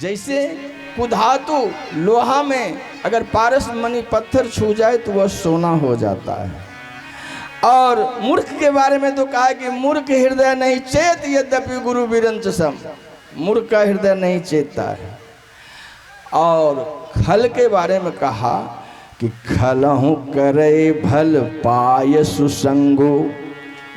जैसे कुधातु लोहा में अगर पारस मणि पत्थर छू जाए तो वह सोना हो जाता है। और मूर्ख के बारे में तो कहा कि मूर्ख हृदय नहीं चेत यद्यपि गुरु विरंच सम, मूर्ख का हृदय नहीं चेतता है। और खल के बारे में कहा कि खलहु करे भल पाय सुसंगो,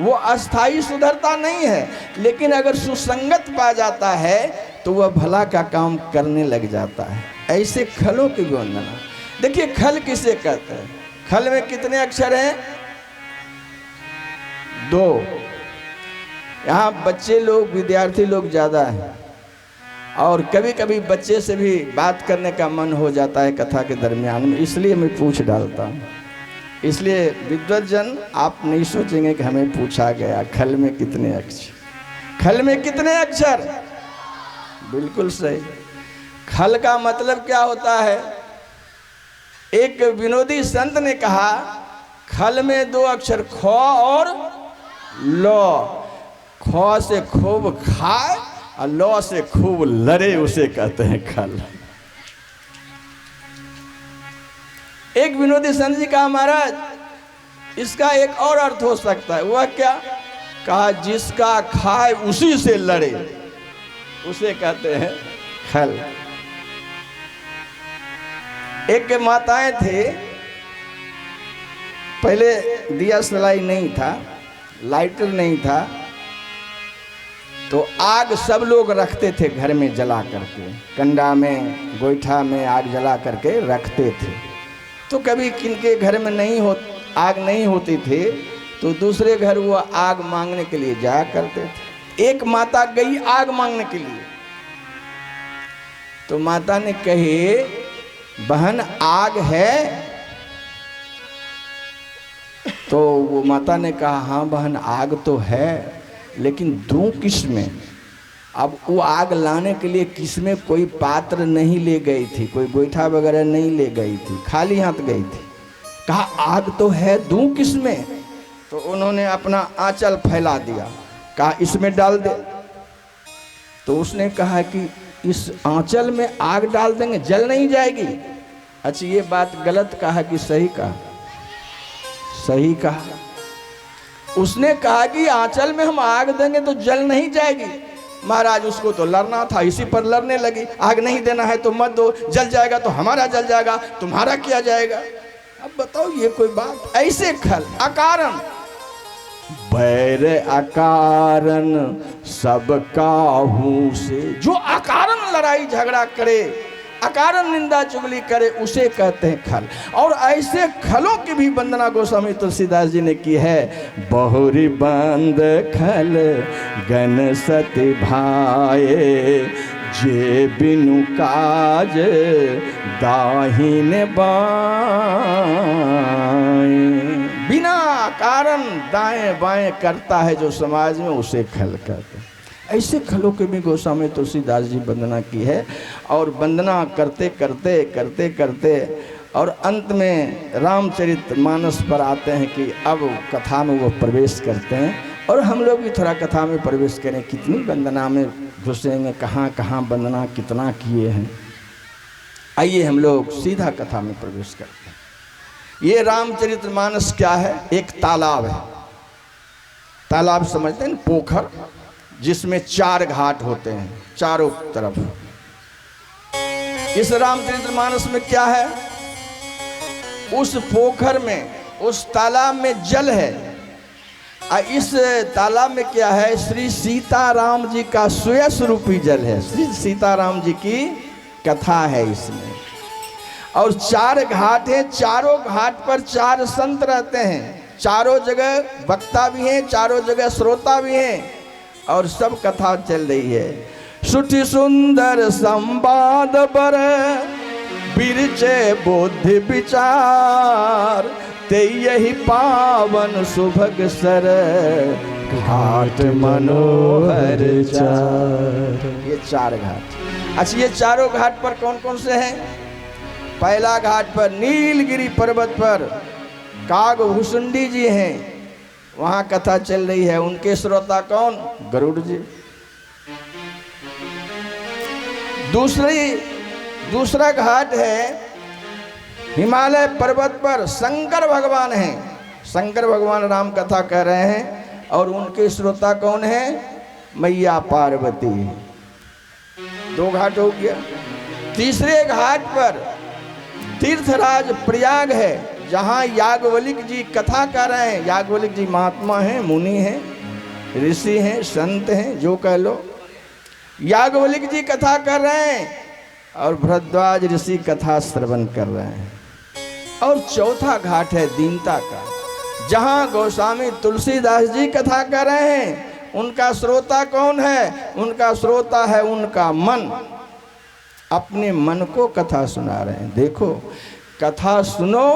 वो अस्थाई सुधरता नहीं है, लेकिन अगर सुसंगत पा जाता है तो वह भला का काम करने लग जाता है। ऐसे खलों की वंदना। देखिए खल किसे कहते हैं? खल में कितने अक्षर हैं? 2। यहाँ बच्चे लोग, विद्यार्थी लोग ज़्यादा हैं और कभी कभी बच्चे से भी बात करने का मन हो जाता है कथा के दरमियान में, इसलिए मैं पूछ डालता हूँ। इसलिए विद्वज्जन आप नहीं सोचेंगे कि हमें पूछा गया खल में कितने अक्षर, खल में कितने अक्षर। बिल्कुल सही। खल का मतलब क्या होता है? एक विनोदी संत ने कहा खल में 2 अक्षर ख और ल। ख से खूब खाए और ल से खूब लड़े, उसे कहते हैं खल। एक विनोदी संत जी कहा महाराज इसका एक और अर्थ हो सकता है। वह क्या? कहा जिसका खाए उसी से लड़े, उसे कहते हैं खल। एक माताएं थे, पहले दिया सलाई नहीं था, लाइटर नहीं था, तो आग सब लोग रखते थे घर में जला करके, कंडा में गोईठा में आग जला करके रखते थे। तो कभी किनके घर में आग नहीं होती थी तो दूसरे घर वो आग मांगने के लिए जाया करते थे। एक माता गई आग मांगने के लिए, तो माता ने कही बहन आग है? तो वो माता ने कहा हाँ बहन आग तो है, लेकिन दूं किस में? अब वो आग लाने के लिए किस में कोई पात्र नहीं ले गई थी, कोई गोईठा वगैरह नहीं ले गई थी, खाली हाथ गई थी। कहा आग तो है, दूं किस में? तो उन्होंने अपना आंचल फैला दिया, कहा इसमें डाल दे। तो उसने कहा कि इस आंचल में आग डाल देंगे जल नहीं जाएगी? अच्छा ये बात गलत कहा कि सही कहा? सही कहा। उसने कहा कि आंचल में हम आग देंगे तो जल नहीं जाएगी। महाराज उसको तो लड़ना था, इसी पर लड़ने लगी। आग नहीं देना है तो मत दो, जल जाएगा तो हमारा जल जाएगा, तुम्हारा किया जाएगा। अब बताओ ये कोई बात? ऐसे खल अकारण, बैर अकारण सब काहू से, जो अकारण लड़ाई झगड़ा करे, अकारण निंदा चुगली करे, उसे कहते हैं खल। और ऐसे खलों की भी वंदना गोस्वामी तुलसीदास जी ने की है। बहुरी बंद खल गण सति भाए, जे बिनु काज दाहिन बाएं। बिना कारण दाएं बाएं करता है जो समाज में, उसे खल कहते हैं। ऐसे खलों के भी गोस्वामी तुलसीदास जी वंदना की है। और वंदना करते करते करते करते और अंत में रामचरितमानस पर आते हैं कि अब कथा में वो प्रवेश करते हैं। और हम लोग भी थोड़ा कथा में प्रवेश करें, कितनी वंदना में घुसेंगे, कहाँ कहाँ वंदना कितना किए हैं। आइए हम लोग सीधा कथा में प्रवेश करते हैं। ये रामचरितमानस क्या है? एक तालाब है। तालाब समझते हैं, पोखर जिसमें 4 घाट होते हैं चारों तरफ। इस रामचरितमानस में क्या है? उस पोखर में, उस तालाब में जल है। इस तालाब में क्या है? श्री सीताराम जी का सुयस रूपी जल है। श्री सीताराम जी की कथा है इसमें। और 4 घाट हैं, चारों घाट पर 4 संत रहते हैं। चारों जगह वक्ता भी हैं, चारों जगह श्रोता भी हैं, और सब कथा चल रही है। सुठी सुंदर संवाद पर बिरचे बुद्धि विचार, ते यही पावन सुभग सर घाट मनोहर चार। ये 4 घाट। अच्छा ये चारों घाट पर कौन कौन से हैं? पहला घाट पर नीलगिरी पर्वत पर कागभूषुंडी जी हैं, वहाँ कथा चल रही है। उनके श्रोता कौन? गरुड़ जी। दूसरा घाट है हिमालय पर्वत पर शंकर भगवान हैं। शंकर भगवान राम कथा कह रहे हैं और उनके श्रोता कौन है? मैया पार्वती। 2 घाट हो गया। तीसरे घाट पर तीर्थराज प्रयाग है, जहाँ याज्ञवल्क्य जी कथा कर रहे हैं। याज्ञवल्क्य जी महात्मा हैं, मुनि हैं, ऋषि हैं, संत हैं, जो कह लो। याज्ञवल्क्य जी कथा कर रहे हैं और भरद्वाज ऋषि कथा श्रवण कर रहे हैं। और चौथा घाट है दीनता का, जहाँ गोस्वामी तुलसीदास जी कथा कर रहे हैं। उनका श्रोता कौन है? उनका श्रोता है उनका मन। अपने मन को कथा सुना रहे हैं। देखो, कथा सुनो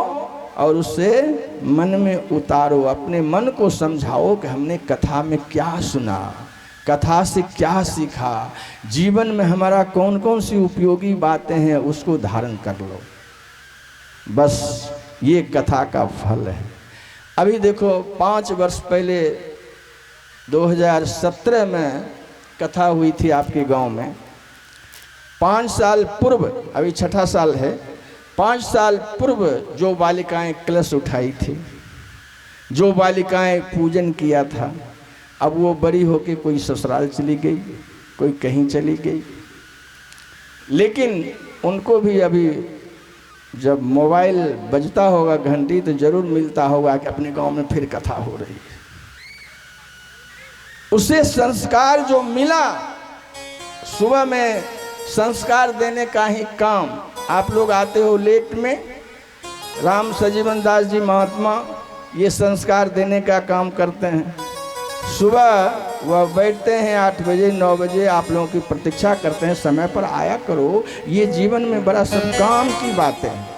और उसे मन में उतारो। अपने मन को समझाओ कि हमने कथा में क्या सुना, कथा से क्या सीखा, जीवन में हमारा कौन कौन सी उपयोगी बातें हैं, उसको धारण कर लो। बस ये कथा का फल है। अभी देखो 5 वर्ष पहले 2017 में कथा हुई थी आपके गांव में। 5 साल पूर्व, अभी 6ठा साल है, 5 साल पूर्व जो बालिकाएं कलश उठाई थी, जो बालिकाएं पूजन किया था, अब वो बड़ी होके कोई ससुराल चली गई, कोई कहीं चली गई। लेकिन उनको भी अभी जब मोबाइल बजता होगा घंटी तो जरूर मिलता होगा कि अपने गांव में फिर कथा हो रही है। उसे संस्कार जो मिला, सुबह में संस्कार देने का ही काम। आप लोग आते हो लेट में, राम सजीवन दास जी महात्मा ये संस्कार देने का काम करते हैं। सुबह वह बैठते हैं 8 बजे 9 बजे, आप लोगों की प्रतीक्षा करते हैं, समय पर आया करो। ये जीवन में बड़ा सब काम की बातें हैं,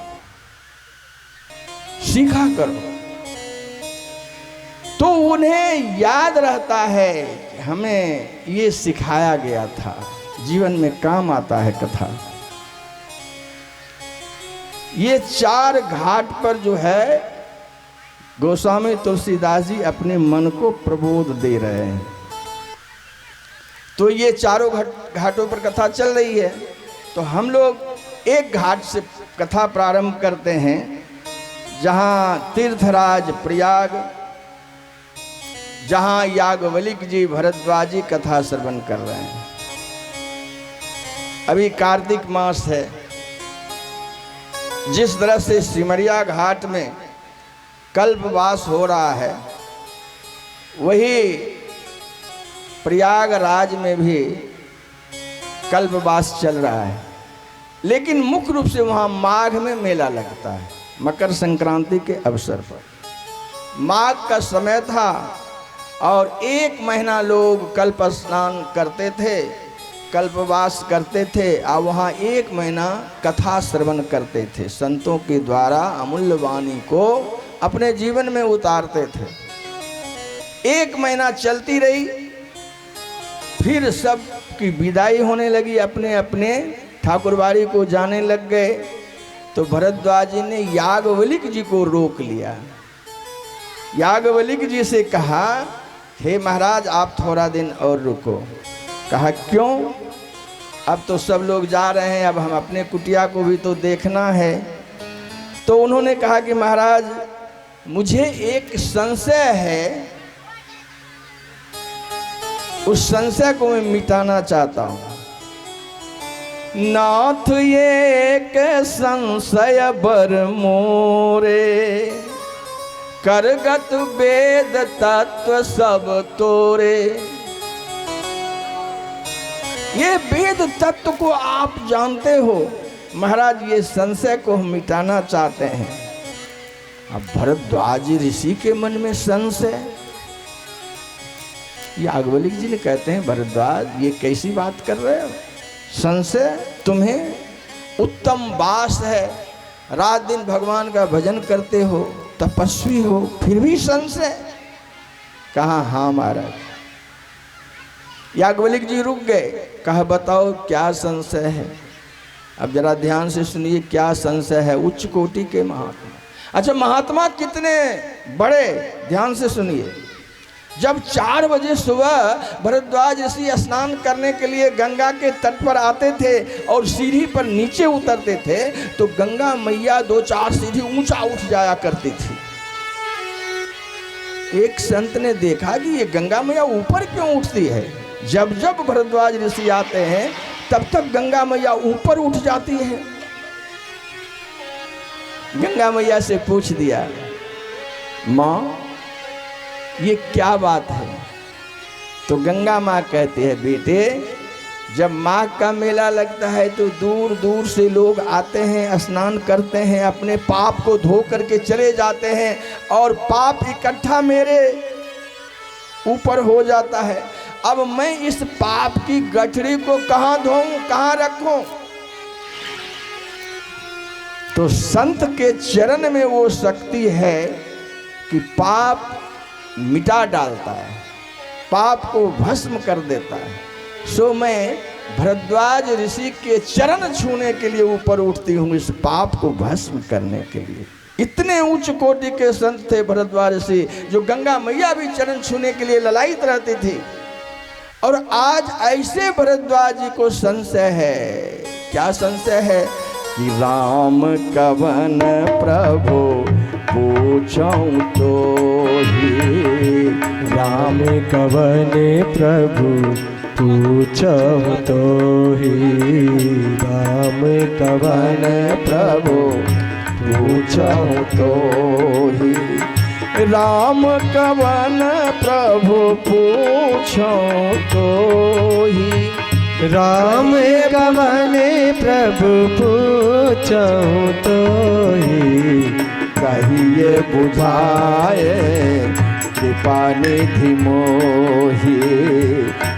सीखा करो तो उन्हें याद रहता है कि हमें ये सिखाया गया था, जीवन में काम आता है कथा। ये 4 घाट पर जो है गोस्वामी तुलसीदास जी अपने मन को प्रबोध दे रहे हैं। तो ये चारों घाटों पर कथा चल रही है। तो हम लोग एक घाट से कथा प्रारंभ करते हैं, जहाँ तीर्थराज प्रयाग, जहाँ याज्ञवल्क्य जी भरद्वाजी कथा श्रवण कर रहे हैं। अभी कार्तिक मास है। जिस तरह से सिमरिया घाट में कल्पवास हो रहा है, वही प्रयागराज में भी कल्पवास चल रहा है। लेकिन मुख्य रूप से वहाँ माघ में मेला लगता है, मकर संक्रांति के अवसर पर। माघ का समय था और 1 महीना लोग कल्प स्नान करते थे, कल्पवास करते थे और वहाँ 1 महीना कथा श्रवण करते थे। संतों के द्वारा अमूल्य वाणी को अपने जीवन में उतारते थे। 1 महीना चलती रही, फिर सब की विदाई होने लगी, अपने अपने ठाकुरबाड़ी को जाने लग गए। तो भरद्वाज जी ने याज्ञवल्क्य जी को रोक लिया। याज्ञवल्क्य जी से कहा, हे महाराज आप थोड़ा दिन और रुको। कहा क्यों? अब तो सब लोग जा रहे हैं, अब हम अपने कुटिया को भी तो देखना है। तो उन्होंने कहा कि महाराज मुझे एक संशय है, उस संशय को मैं मिटाना चाहता हूँ। नाथ ये एक संशय बर मोरे, करगत वेद तत्व सब तोरे। ये वेद तत्व को आप जानते हो महाराज, ये संशय को हम मिटाना चाहते हैं। अब भरद्वाज ऋषि के मन में संशय। याज्ञवल्क्य जी ने कहते हैं, भरद्वाज ये कैसी बात कर रहे हो? संशय? तुम्हें उत्तम वास है, रात दिन भगवान का भजन करते हो, तपस्वी हो, फिर भी संशय? कहा हाँ महाराज। याज्ञवल्क्य जी रुक गए। कहा बताओ क्या संशय है? अब जरा ध्यान से सुनिए क्या संशय है। उच्च कोटि के महात्मा। अच्छा महात्मा कितने बड़े, ध्यान से सुनिए। जब 4 बजे सुबह भरद्वाज ऋषि स्नान करने के लिए गंगा के तट पर आते थे और सीढ़ी पर नीचे उतरते थे तो गंगा मैया 2-4 सीढ़ी ऊंचा उठ जाया करती थी। एक संत ने देखा कि ये गंगा मैया ऊपर क्यों उठती है। जब जब भरद्वाज ऋषि आते हैं तब तक गंगा मैया ऊपर उठ जाती है। गंगा मैया से पूछ दिया, माँ ये क्या बात है। तो गंगा माँ कहती है, बेटे जब माघ का मेला लगता है तो दूर दूर से लोग आते हैं, स्नान करते हैं, अपने पाप को धो करके चले जाते हैं और पाप इकट्ठा मेरे ऊपर हो जाता है। अब मैं इस पाप की गठरी को कहाँ धोऊं, कहाँ रखूं। तो संत के चरण में वो शक्ति है कि पाप मिटा डालता है, पाप को भस्म कर देता है। सो मैं भरद्वाज ऋषि के चरण छूने के लिए ऊपर उठती हूँ, इस पाप को भस्म करने के लिए। इतने उच्च कोटि के संत थे भरद्वाज ऋषि, जो गंगा मैया भी चरण छूने के लिए ललायित रहती थी। और आज ऐसे भरद्वाज जी को संशय है। क्या संशय है कि राम कवन प्रभु पूछूं तो ही, राम कवन प्रभु पूछूं तो ही, राम कवन प्रभु पूछूं तो ही, राम कवन प्रभु पूछूं तो ही, राम कवन प्रभु पूछूं तो ही, कहिए बुझाए कृपा निधि मोहि,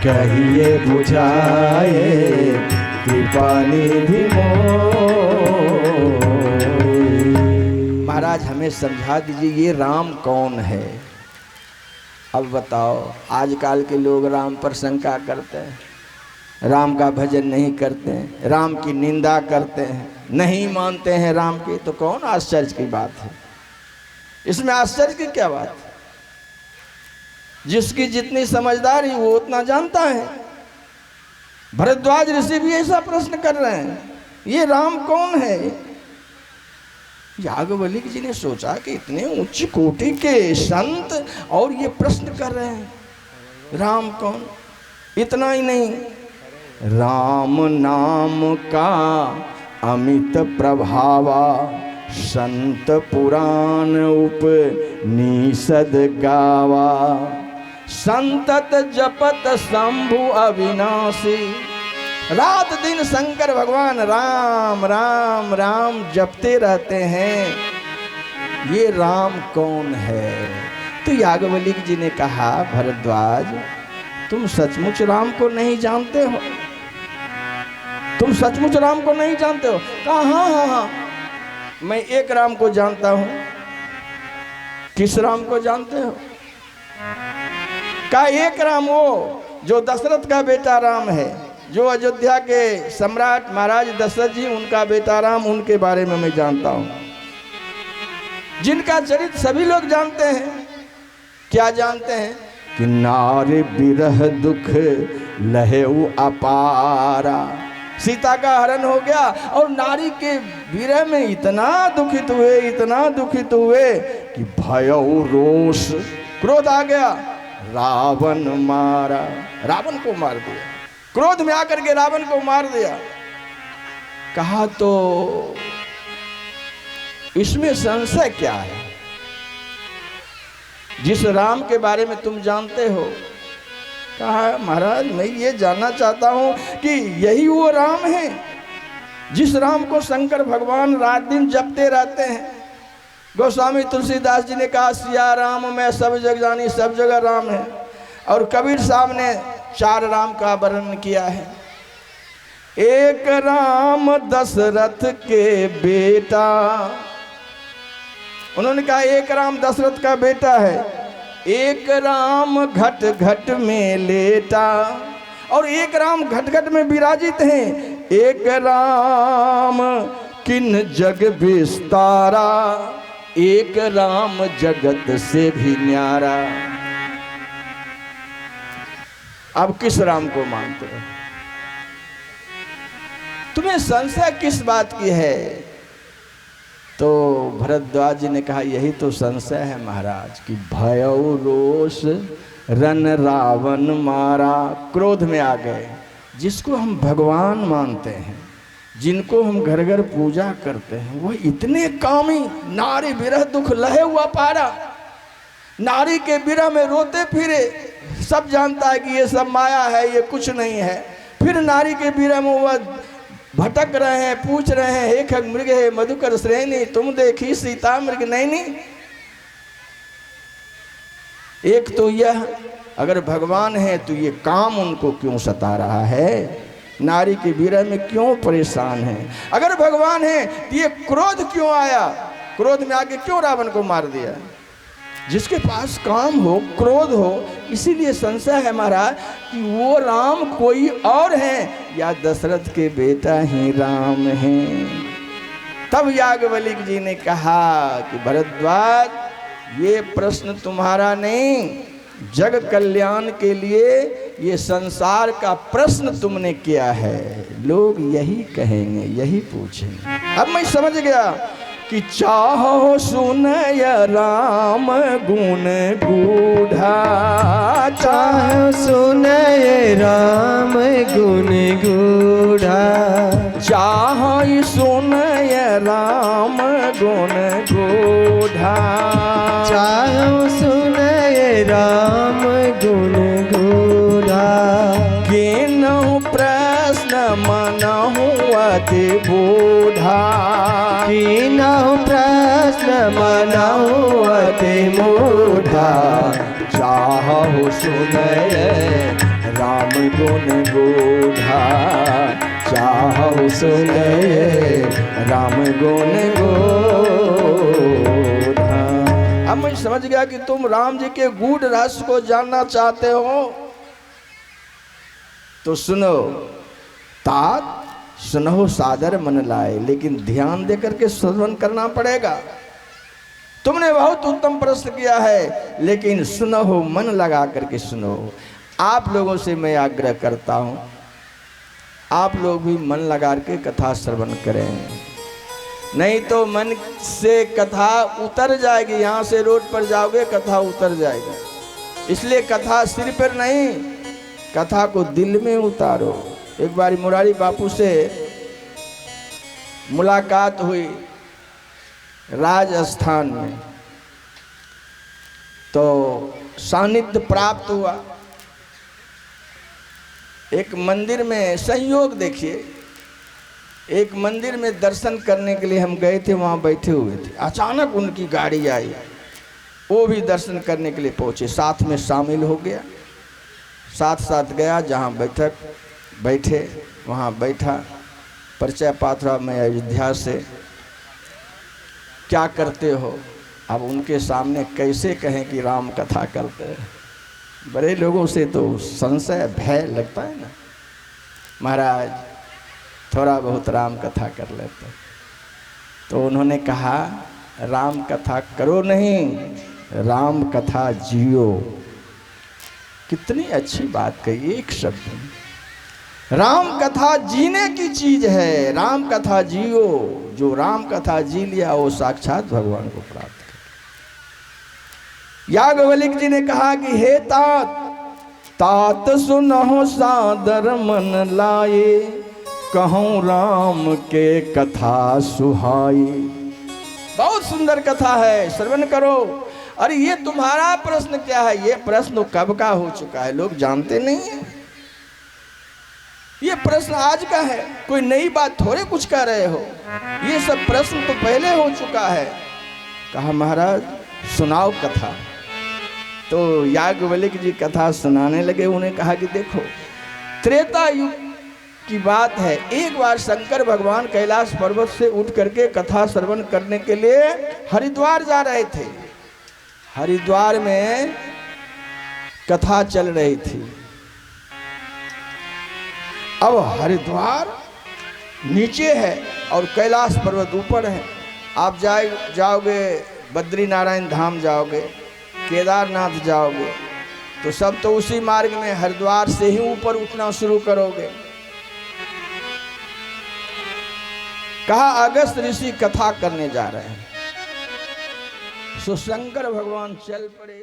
कहिए बुझाए कृपा निधि मोहि। महाराज हमें समझा दीजिए ये राम कौन है। अब बताओ, आजकल के लोग राम पर शंका करते हैं, राम का भजन नहीं करते हैं, राम की निंदा करते हैं, नहीं मानते हैं राम की। तो कौन आश्चर्य की बात है, इसमें आश्चर्य की क्या बात है। जिसकी जितनी समझदारी वो उतना जानता है। भरद्वाज ऋषि भी ऐसा प्रश्न कर रहे हैं, ये राम कौन है। याज्ञवल्क्य जी ने सोचा कि इतने उच्च कोटि के संत और ये प्रश्न कर रहे हैं राम कौन। इतना ही नहीं, राम नाम का अमित प्रभावा, संत पुराण उपनिषद गावा, संतत जपत शंभु अविनाशी। रात दिन शंकर भगवान राम राम राम जपते रहते हैं। ये राम कौन है। तो याज्ञवल्क्य जी ने कहा, भरद्वाज तुम सचमुच राम को नहीं जानते हो, तुम सचमुच राम को नहीं जानते हो। कहा हाँ हाँ हाँ, मैं एक राम को जानता हूं। किस राम को जानते हो। कहा एक राम वो जो दशरथ का बेटा राम है, जो अयोध्या के सम्राट महाराज दशरथ जी उनका बेटा राम, उनके बारे में मैं जानता हूं, जिनका चरित्र सभी लोग जानते हैं। क्या जानते हैं कि नारी विरह दुख लहेउ अपारा। सीता का हरण हो गया और नारी के विरह में इतना दुखित हुए, इतना दुखित हुए कि भयउ रोष, क्रोध आ गया, रावण मारा, रावण को मार दिया। क्रोध में आकर के रावण को मार दिया। कहा तो इसमें संशय क्या है। जिस राम के बारे में तुम जानते हो। कहा महाराज मैं ये जानना चाहता हूं कि यही वो राम है जिस राम को शंकर भगवान रात दिन जपते रहते हैं। गोस्वामी तुलसीदास जी ने कहा, सिया राम मैं सब जग जानी, सब जगह राम है। और कबीर साहब ने 4 राम का वर्णन किया है। एक राम दशरथ के बेटा, उन्होंने कहा एक राम दशरथ का बेटा है, एक राम घट घट में लेटा, और एक राम घट घट में विराजित हैं, एक राम किन जग विस्तारा, एक राम जगत से भी न्यारा। अब किस राम को मानते हो? तुम्हें संशय किस बात की है? तो भरद्वाज जी ने कहा यही तो संशय है महाराज कि भयउ रोष रन रावण मारा। क्रोध में आ गए। जिसको हम भगवान मानते हैं, जिनको हम घर घर पूजा करते हैं, वो इतने कामी, नारी विरह दुख लहे हुआ पारा, नारी के विरह में रोते फिरे। सब जानता है कि ये सब माया है, ये कुछ नहीं है। फिर नारी के विरह में वह भटक रहे हैं, पूछ रहे हैं हे खग मृग हे मधुकर श्रेणी, तुम देखी सीता मृग नैनी। एक तो यह, अगर भगवान है तो ये काम उनको क्यों सता रहा है? नारी के विरह में क्यों परेशान है? अगर भगवान है तो ये क्रोध क्यों आया? क्रोध में आके क्यों रावण को मार दिया? जिसके पास काम हो, क्रोध हो, इसीलिए संशय है महाराज कि वो राम कोई और है या दशरथ के बेटा ही राम हैं। तब याज्ञवल्क्य जी ने कहा कि भरद्वाज ये प्रश्न तुम्हारा नहीं, जग कल्याण के लिए ये संसार का प्रश्न तुमने किया है। लोग यही कहेंगे, यही पूछेंगे। अब मैं समझ गया कि चाहो सुनय राम गुण गूढ़ा, चाहो सुनय राम गुण गूढ़ा, चाहो सुनय राम गुण गूढ़ा, चाहो सुनय राम गुण गूढ़ा। किन्हु प्रश्न मनहु अति बूढ़ा, किन्हु प्रश्न मनहु अति मूढ़ा। चाहु सुनय राम गुण गूढ़ा, चाहु सुनय राम गुण गूढ़ा। अब मैं समझ गया कि तुम राम जी के गूढ़ रहस्य को जानना चाहते हो, तो सुनो। तात सुनो सादर मन लाए, लेकिन ध्यान देकर के श्रवण करना पड़ेगा। तुमने बहुत उत्तम प्रश्न किया है, लेकिन सुनो, मन लगा करके सुनो। आप लोगों से मैं आग्रह करता हूँ, आप लोग भी मन लगा के कथा श्रवण करें, नहीं तो मन से कथा उतर जाएगी। यहाँ से रोड पर जाओगे कथा उतर जाएगी। इसलिए कथा सिर पर नहीं, कथा को दिल में उतारो। एक बार मुरारी बापू से मुलाकात हुई राजस्थान में, तो सानिध्य प्राप्त हुआ। एक मंदिर में संयोग देखिए, एक मंदिर में दर्शन करने के लिए हम गए थे, वहाँ बैठे हुए थे। अचानक उनकी गाड़ी आई, वो भी दर्शन करने के लिए पहुँचे, साथ में शामिल हो गया, साथ साथ गया। जहाँ बैठे वहाँ बैठा, परिचय पात्रा में अयोध्या से, क्या करते हो? अब उनके सामने कैसे कहें कि राम कथा करते हैं? बड़े लोगों से तो संशय भय लगता है ना। महाराज थोड़ा बहुत राम कथा कर लेते। तो उन्होंने कहा राम कथा करो नहीं, राम कथा जियो। कितनी अच्छी बात कही एक शब्द में। राम कथा जीने की चीज है, राम कथा जियो। जो राम कथा जी लिया वो साक्षात भगवान को प्राप्त कर। याज्ञवल्क्य जी ने कहा कि हे तात, तात सुनहो सादर मन लाए, कहूँ राम के कथा सुहाई। बहुत सुंदर कथा है, श्रवण करो। अरे ये तुम्हारा प्रश्न क्या है? ये प्रश्न कब का हो चुका है, लोग जानते नहीं है। ये प्रश्न आज का है, कोई नई बात थोड़े कुछ कह रहे हो। ये सब प्रश्न तो पहले हो चुका है। कहा महाराज सुनाओ कथा। तो याज्ञवल्क्य जी कथा सुनाने लगे। उन्हें कहा कि देखो, त्रेता युग की बात है। एक बार शंकर भगवान कैलाश पर्वत से उठ करके कथा श्रवण करने के लिए हरिद्वार जा रहे थे। हरिद्वार में कथा चल रही थी। अब हरिद्वार नीचे है और कैलाश पर्वत ऊपर है। आप जाओगे बद्रीनारायण धाम, जाओगे केदारनाथ, जाओगे तो सब तो उसी मार्ग में हरिद्वार से ही ऊपर उठना शुरू करोगे। कहा अगस्त ऋषि कथा करने जा रहे हैं, सो शंकर भगवान चल पड़े।